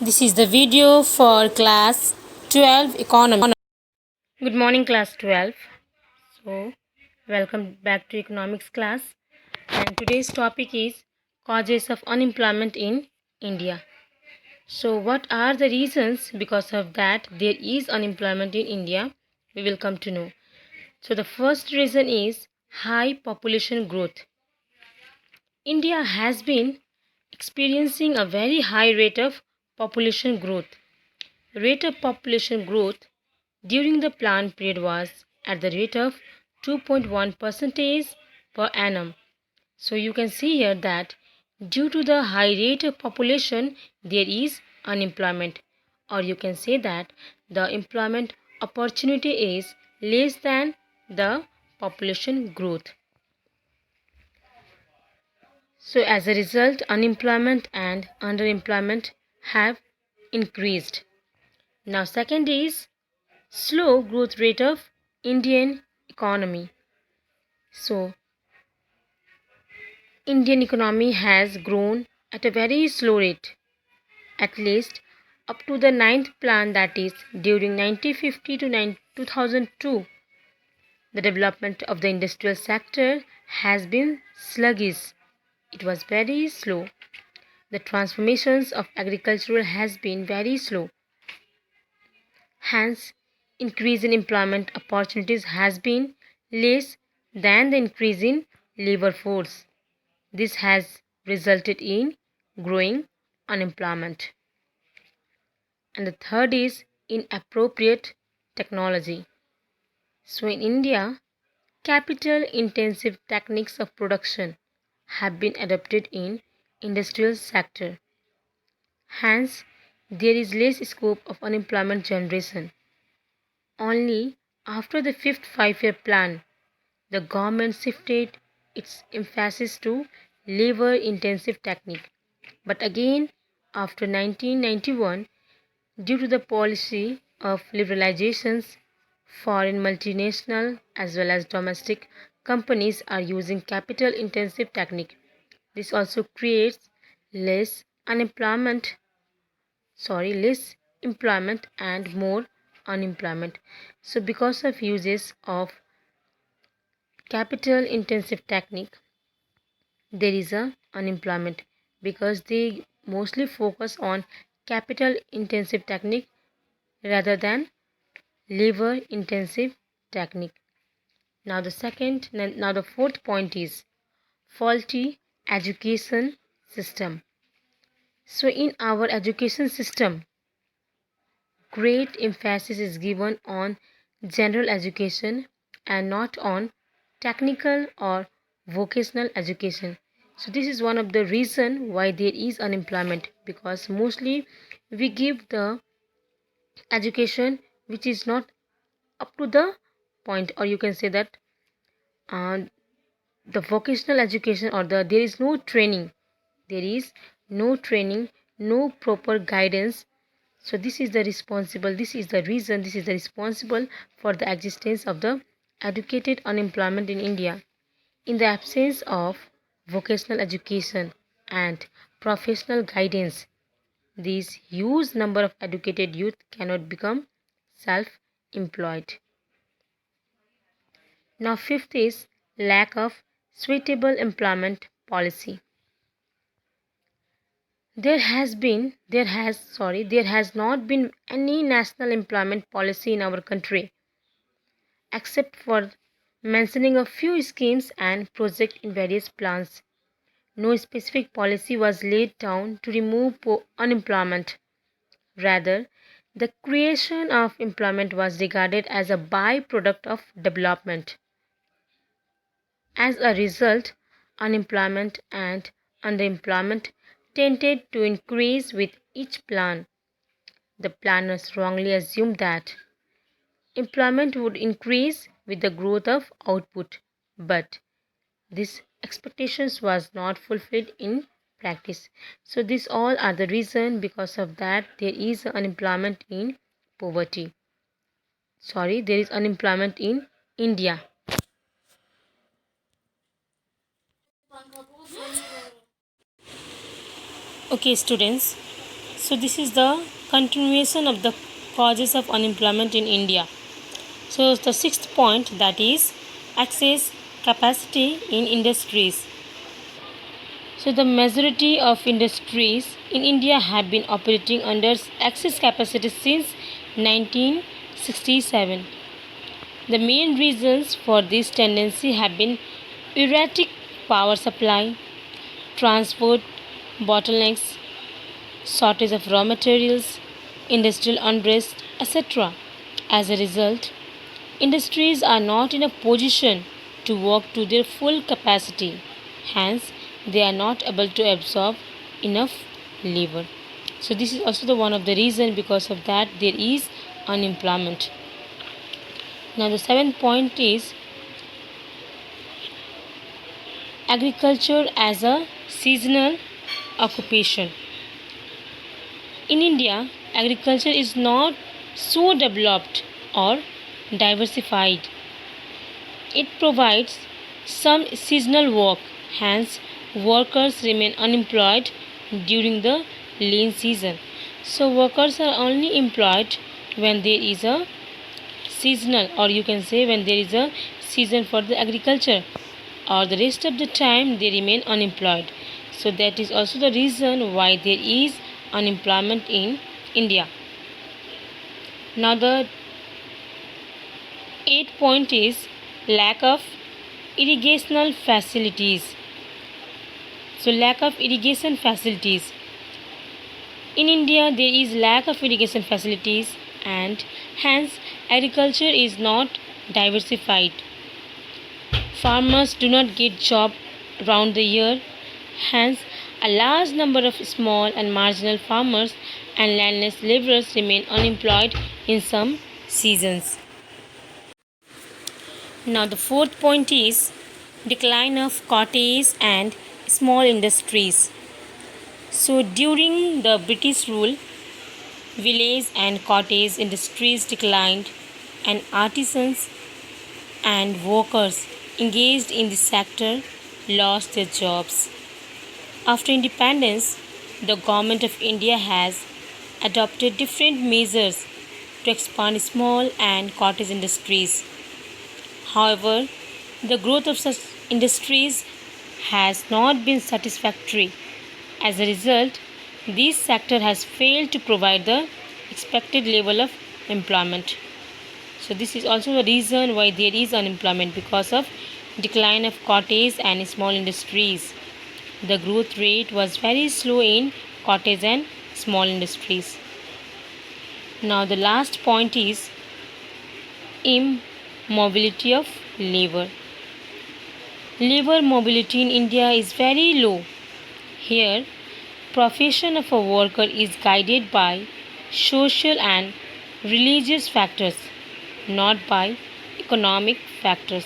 This is the video for class 12 economy. Good morning class 12. So welcome back to economics class, and today's topic is causes of unemployment in India. So what are the reasons because of that there is unemployment in India? We will come to know. So the first reason is high population growth. India has been experiencing a very high rate of population growth. Rate of population growth during the planned period was at the rate of 2.1% per annum. So you can see here that due to the high rate of population there is unemployment, or you can say that the employment opportunity is less than the population growth. So as a result, unemployment and underemployment have increased. Now second is slow growth rate of Indian economy. So Indian economy has grown at a very slow rate, at least up to the ninth plan, that is during 1950 to 2002. The development of the industrial sector has been sluggish. It was very slow. The transformations of agriculture has been very slow. Hence, increase in employment opportunities has been less than the increase in labor force. This has resulted in growing unemployment. And the third is inappropriate technology. So in India, capital intensive techniques of production have been adopted in industrial sector. Hence, there is less scope of unemployment generation. Only after the fifth five-year plan, the government shifted its emphasis to labor intensive technique. But again, after 1991, due to the policy of liberalizations, foreign multinational as well as domestic companies are using capital intensive technique. This also creates less unemployment, less employment and more unemployment. So because of uses of capital intensive technique, there is a unemployment, because they mostly focus on capital intensive technique rather than labor intensive technique. Now the fourth point is faulty education system. So in our education system, great emphasis is given on general education and not on technical or vocational education. So this is one of the reason why there is unemployment, because mostly we give the education which is not up to the point, or you can say that uh, the vocational education, or there is no training, there is no training, no proper guidance. So this is the reason, this is the responsible for the existence of the educated unemployment in India. In the absence of vocational education and professional guidance, this huge number of educated youth cannot become self-employed. Now fifth is lack of suitable employment policy. There has not been any national employment policy in our country, except for mentioning a few schemes and projects in various plans. No specific policy was laid down to remove unemployment. Rather, the creation of employment was regarded as a byproduct of development. As a result, unemployment and underemployment tended to increase with each plan. The planners wrongly assumed that employment would increase with the growth of output, but this expectations was not fulfilled in practice. So these all are the reason because of that there is unemployment in poverty. There is unemployment in India. Okay, students. So this is the continuation of the causes of unemployment in India. So the sixth point, that is excess capacity in industries. So the majority of industries in India have been operating under excess capacity since 1967. The main reasons for this tendency have been erratic power supply, transport bottlenecks, shortage of raw materials, industrial unrest, etc. As a result, industries are not in a position to work to their full capacity. Hence, they are not able to absorb enough labor. So this is also the one of the reason, because of that there is unemployment. Now the seventh point is agriculture as a seasonal occupation. In India, agriculture is not so developed or diversified. It provides some seasonal work, hence, workers remain unemployed during the lean season. So, workers are only employed when there is a seasonal, or you can say when there is a season for the agriculture, or the rest of the time they remain unemployed. So, that is also the reason why there is unemployment in India. Now, the eighth point is lack of irrigational facilities. So, lack of irrigation facilities. In India, there is lack of irrigation facilities, and hence agriculture is not diversified. Farmers do not get job round the year. Hence, a large number of small and marginal farmers and landless laborers remain unemployed in some seasons. Now, the fourth point is decline of cottage and small industries. So, during the British rule, village and cottage industries declined, and artisans and workers engaged in the sector lost their jobs. After independence, the government of India has adopted different measures to expand small and cottage industries. However, the growth of such industries has not been satisfactory. As a result, this sector has failed to provide the expected level of employment. So this is also the reason why there is unemployment, because of decline of cottage and small industries. The growth rate was very slow in cottage and small industries. Now the last point is immobility of labor. Labor mobility in India is very low. Here, profession of a worker is guided by social and religious factors, not by economic factors.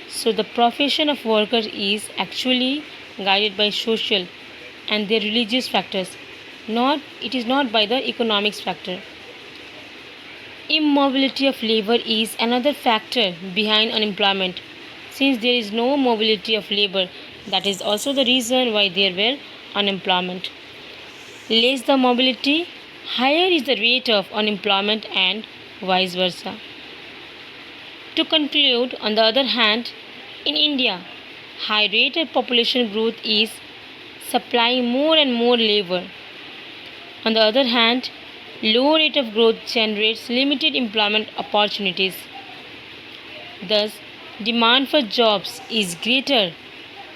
So the profession of worker is actually guided by social and their religious factors. It is not by the economics factor. Immobility of labor is another factor behind unemployment. Since there is no mobility of labor, that is also the reason why there were unemployment. Less the mobility, higher is the rate of unemployment, and vice versa. To conclude, on the other hand, in India, high rate of population growth is supplying more and more labor. On the other hand, low rate of growth generates limited employment opportunities. Thus, demand for jobs is greater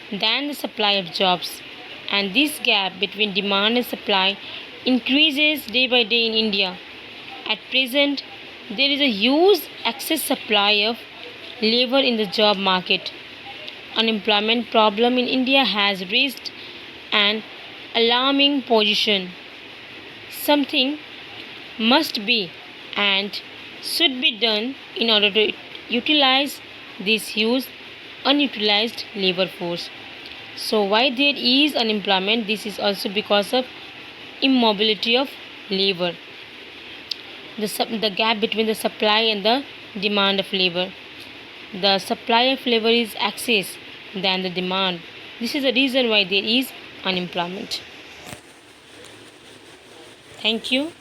than the supply of jobs, and this gap between demand and supply increases day by day in India. At present, there is a huge excess supply of labor in the job market. Unemployment problem in India has reached an alarming position. Something must be and should be done in order to utilize this huge unutilized labor force. So why there is unemployment? This is also because of immobility of labor. The gap between the supply and the demand of labor. The supply of labor is excess than the demand. This is the reason why there is unemployment. Thank you.